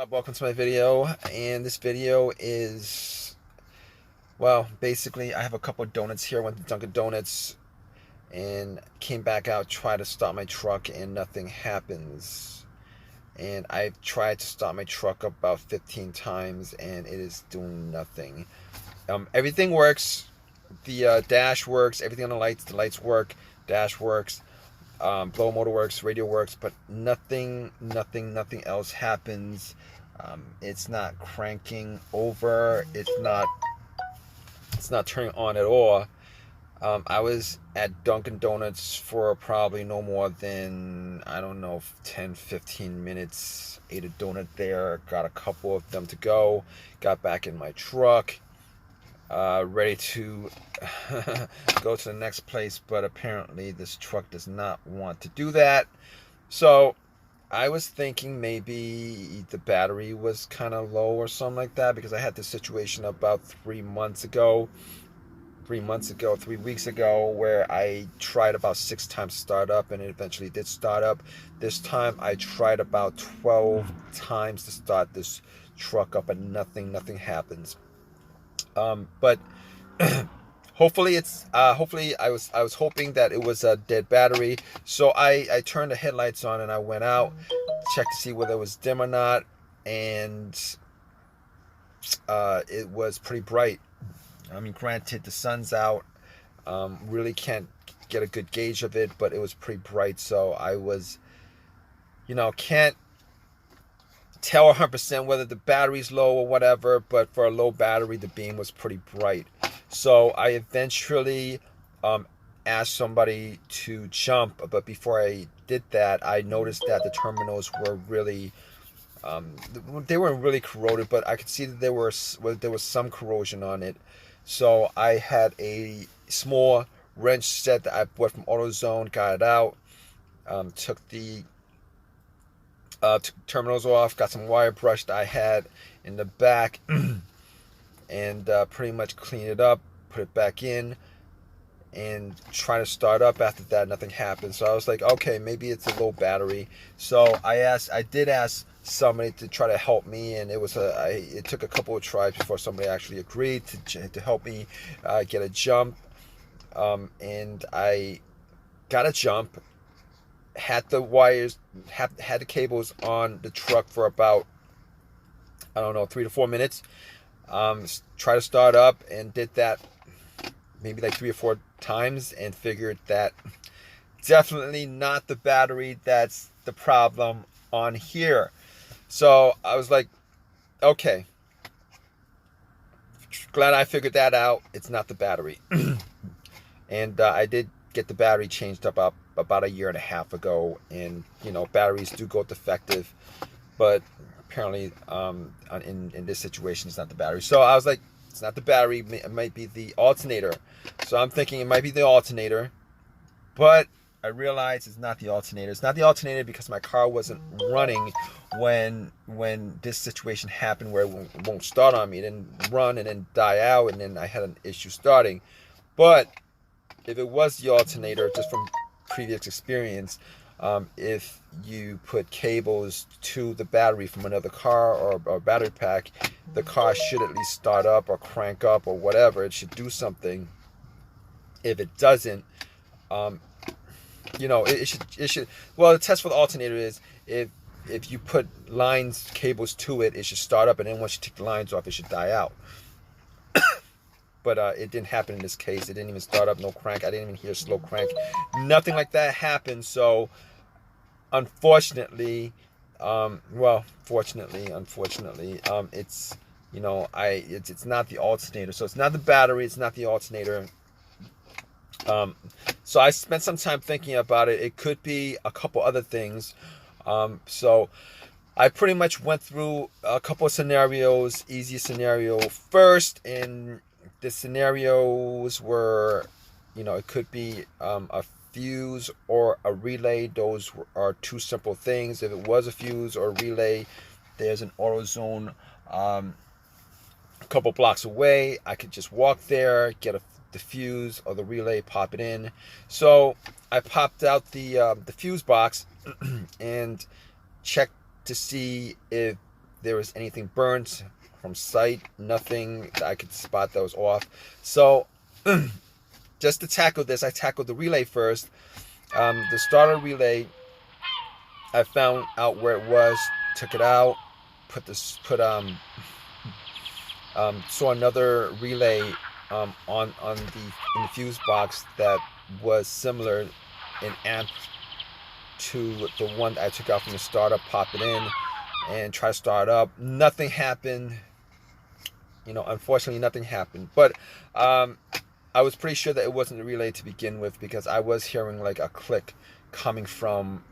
Welcome to my video, and this video is, well, basically I have a couple of donuts here. Went to Dunkin' Donuts and came back out, tried to start my truck, and nothing happens. And I've tried to start my truck about 15 times, and it is doing nothing. Everything works. The dash works. Everything on the lights work. Dash works. Blow motor works, radio works, but nothing else happens. It's not cranking over. It's not turning on at all. I was at Dunkin' Donuts for probably no more than, I don't know, 10, 15 minutes. Ate a donut there, got a couple of them to go, got back in my truck, ready to go to the next place, but apparently this truck does not want to do that. So I was thinking maybe the battery was kind of low or something like that, because I had this situation about 3 weeks ago, where I tried about 6 times to start up, and it eventually did start up. This time I tried about 12 times to start this truck up, and nothing happens. But hopefully I was hoping that it was a dead battery. So I turned the headlights on and I went out, checked to see whether it was dim or not, and it was pretty bright. I mean, granted, the sun's out. Really can't get a good gauge of it, but it was pretty bright. So I was, can't tell 100% whether the battery's low or whatever, but for a low battery, the beam was pretty bright. So I eventually asked somebody to jump, but before I did that, I noticed that the terminals were really, they weren't really corroded, but I could see that there was some corrosion on it. So I had a small wrench set that I bought from AutoZone, got it out, took the terminals off, got some wire brush that I had in the back, and pretty much cleaned it up, put it back in, and trying to start up. After that, nothing happened. So I was like, okay, maybe it's a low battery. So I did ask somebody to try to help me, and it took a couple of tries before somebody actually agreed to help me get a jump. And I got a jump. Had the wires, had the cables on the truck for about, I don't know, 3 to 4 minutes. Try to start up, and did that maybe like 3 or 4 times, and figured that definitely not the battery that's the problem on here. So I was like, okay, glad I figured that out. It's not the battery. And I did get the battery changed up about a year and a half ago, and batteries do go defective, but apparently in this situation it's not the battery. So I was like, it's not the battery, it might be the alternator. So I'm thinking it might be the alternator, but I realized it's not the alternator. It's not the alternator because my car wasn't running when this situation happened, where it won't start on me. It didn't run and then die out, and then I had an issue starting. But if it was the alternator, just from previous experience, if you put cables to the battery from another car or battery pack, the car should at least start up or crank up or whatever. It should do something. If it doesn't, it should. Well, the test for the alternator is if you put cables to it, it should start up, and then once you take the lines off, it should die out. But it didn't happen in this case. It didn't even start up, no crank. I didn't even hear a slow crank. Nothing like that happened. So, unfortunately, unfortunately, it's it's not the alternator. So it's not the battery. It's not the alternator. So I spent some time thinking about it. It could be a couple other things. So I pretty much went through a couple of scenarios. Easiest scenario first, and the scenarios were, it could be a fuse or a relay. Those are two simple things. If it was a fuse or a relay, there's an AutoZone a couple blocks away. I could just walk there, get the fuse or the relay, pop it in. So I popped out the fuse box and checked to see if there was anything burnt from sight. Nothing that I could spot that was off. So just to tackle this, I tackled the relay first. The starter relay, I found out where it was, took it out, saw another relay in the fuse box that was similar in amp to the one that I took out from the starter, pop it in and try to start up. Nothing happened. Unfortunately nothing happened. But I was pretty sure that it wasn't a relay to begin with, because I was hearing like a click coming from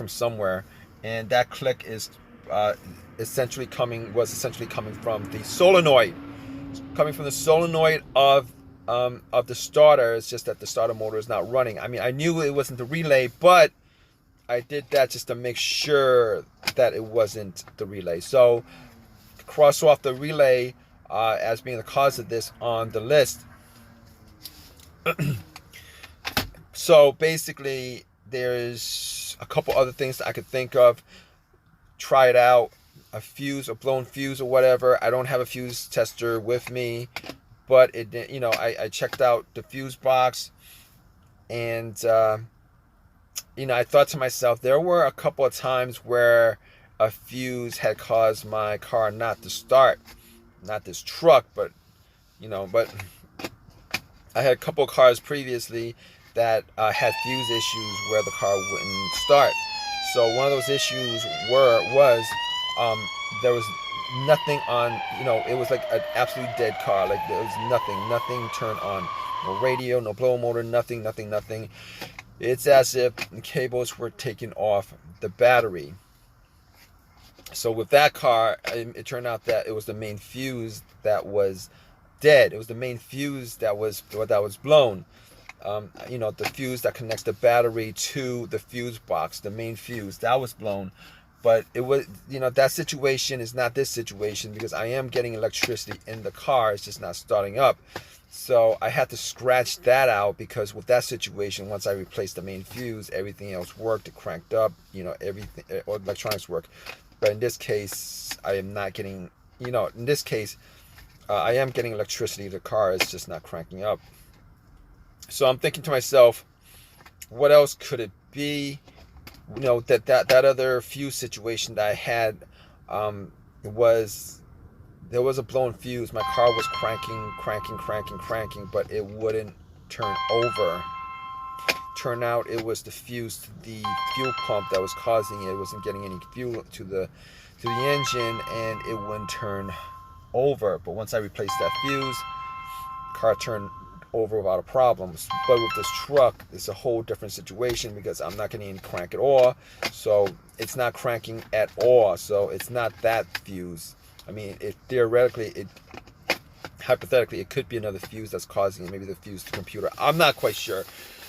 somewhere, and that click is essentially coming from the solenoid, of the starter. It's just that the starter motor is not running. I mean, I knew it wasn't the relay, but I did that just to make sure that it wasn't the relay. So cross off the relay as being the cause of this on the list. So basically, there's a couple other things that I could think of. Try it out. A blown fuse or whatever. I don't have a fuse tester with me, but I checked out the fuse box, and I thought to myself, there were a couple of times where a fuse had caused my car not to start. Not this truck, but I had a couple of cars previously that had fuse issues where the car wouldn't start. So one of those issues was there was nothing on. It was like an absolutely dead car. Like there was nothing turned on. No radio, no blower motor, nothing. It's as if the cables were taken off the battery. So with that car, it turned out that it was the main fuse that was dead. It was the main fuse that was blown. The fuse that connects the battery to the fuse box, the main fuse, that was blown. But it was, that situation is not this situation, because I am getting electricity in the car. It's just not starting up. So I had to scratch that out, because with that situation, once I replaced the main fuse, everything else worked. It cranked up, everything, all electronics work. But in this case, I am not getting, I am getting electricity. The car is just not cranking up. So I'm thinking to myself, what else could it be? That other fuse situation that I had, there was a blown fuse. My car was cranking, but it wouldn't turn over. Turned out it was the fuse to the fuel pump that was causing it. It wasn't getting any fuel to the engine, and it wouldn't turn over. But once I replaced that fuse, car turned over without a problem. But with this truck, it's a whole different situation, because I'm not getting any crank at all. So it's not cranking at all. So it's not that fuse. I mean, hypothetically, it could be another fuse that's causing it. Maybe the fuse to the computer. I'm not quite sure.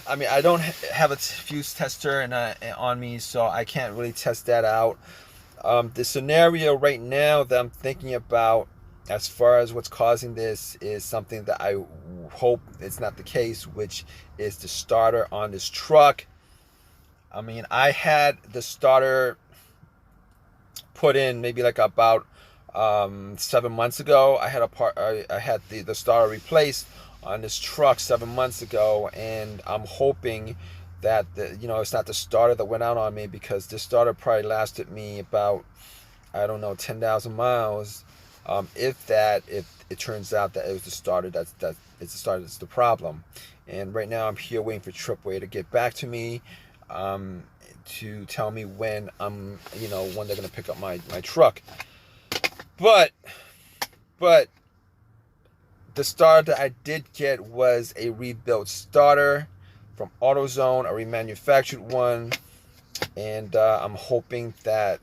I mean, I don't have a fuse tester on me, so I can't really test that out. The scenario right now that I'm thinking about, as far as what's causing this, is something that I hope it's not the case, which is the starter on this truck. I mean, I had the starter put in maybe like about 7 months ago. I had the starter replaced on this truck 7 months ago, and I'm hoping that it's not the starter that went out on me, because this starter probably lasted me about, I don't know, 10,000 miles. If it turns out that it was the starter it's the starter that's the problem. And right now I'm here waiting for Tripway to get back to me, to tell me when when they're gonna pick up my truck. But the starter that I did get was a rebuilt starter from AutoZone, a remanufactured one, and I'm hoping that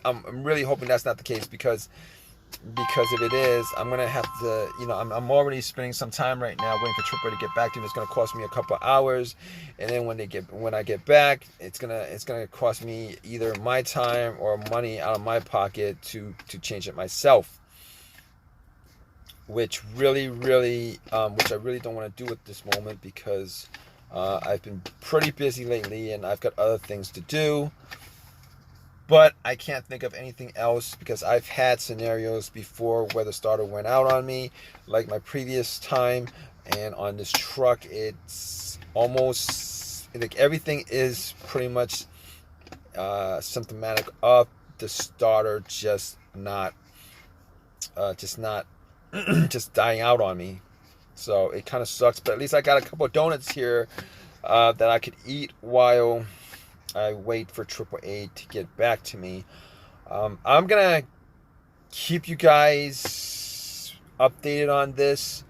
I'm really hoping that's not the case, because if it is, I'm gonna have to, I'm already spending some time right now waiting for Tripper to get back to me. It's gonna cost me a couple of hours, and then when I get back, it's gonna cost me either my time or money out of my pocket to change it myself, which I really don't want to do at this moment, because I've been pretty busy lately and I've got other things to do. But I can't think of anything else because I've had scenarios before where the starter went out on me, like my previous time. And on this truck, it's almost like everything is pretty much symptomatic of the starter just not just dying out on me. So it kind of sucks, but at least I got a couple of donuts here that I could eat while I wait for AAA to get back to me. I'm gonna keep you guys updated on this.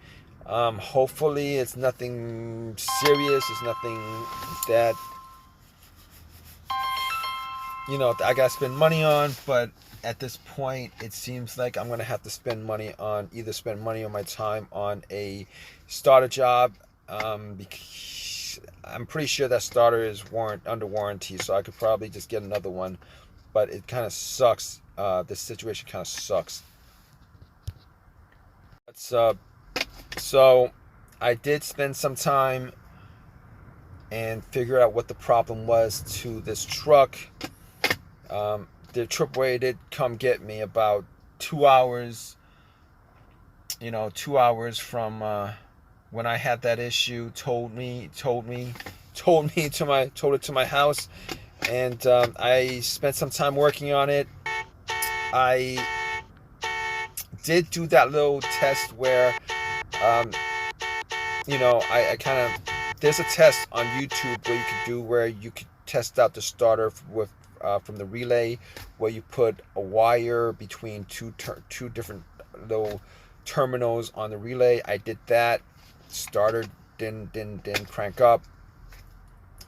Hopefully it's nothing serious. It's nothing that I gotta spend money on. But at this point, it seems like I'm gonna have to spend money on my time on a starter job. Because I'm pretty sure that starter is under warranty, so I could probably just get another one. But it kind of sucks. This situation kind of sucks. So I did spend some time and figure out what the problem was to this truck. The AAA did come get me about 2 hours. 2 hours from when I had that issue. Told it to my house, and I spent some time working on it. I did do that little test where, I kind of, there's a test on YouTube where you could do where you could test out the starter with from the relay, where you put a wire between two different little terminals on the relay. I did that. Starter didn't crank up,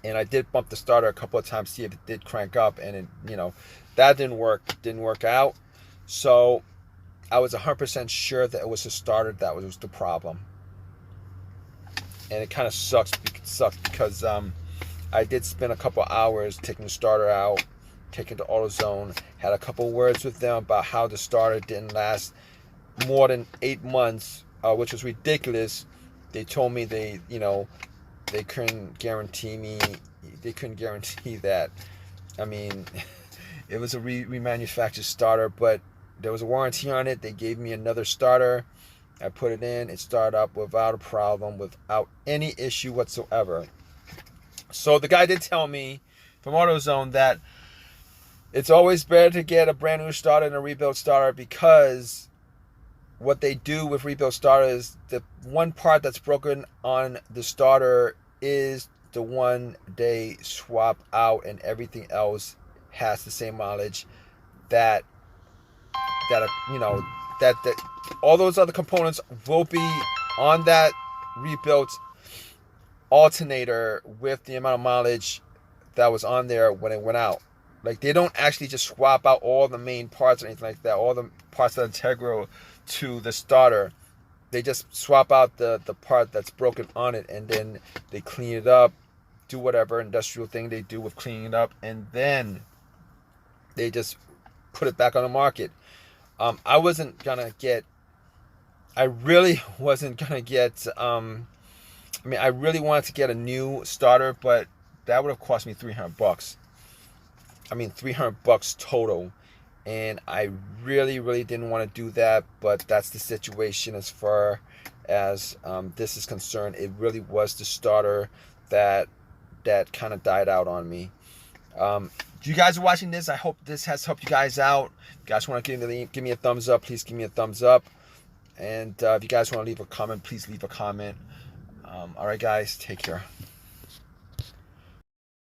and I did bump the starter a couple of times to see if it did crank up, and it, that didn't work out. So I was 100% sure that it was the starter that was the problem, and it kind of sucks because I did spend a couple hours taking the starter out, taking to AutoZone, had a couple words with them about how the starter didn't last more than 8 months, which was ridiculous. They told me they couldn't guarantee that. I mean, it was a remanufactured starter, but there was a warranty on it. They gave me another starter. I put it in. It started up without a problem, without any issue whatsoever. So the guy did tell me from AutoZone that it's always better to get a brand new starter than a rebuilt starter, because what they do with rebuilt starters, the one part that's broken on the starter is the one they swap out, and everything else has the same mileage. That all those other components will be on that rebuilt alternator with the amount of mileage that was on there when it went out. Like, they don't actually just swap out all the main parts or anything like that, all the parts that are integral to the starter. They just swap out the part that's broken on it, and then they clean it up, do whatever industrial thing they do with cleaning it up, and then they just put it back on the market. I really wasn't gonna get. I really wanted to get a new starter, but that would have cost me $300. $300 total, and I really didn't want to do that. But that's the situation as far as this is concerned. It really was the starter that kind of died out on me. If you guys are watching this, I hope this has helped you guys out. If you guys want to give me a thumbs up, please give me a thumbs up. And if you guys want to leave a comment, please leave a comment. All right, guys, take care.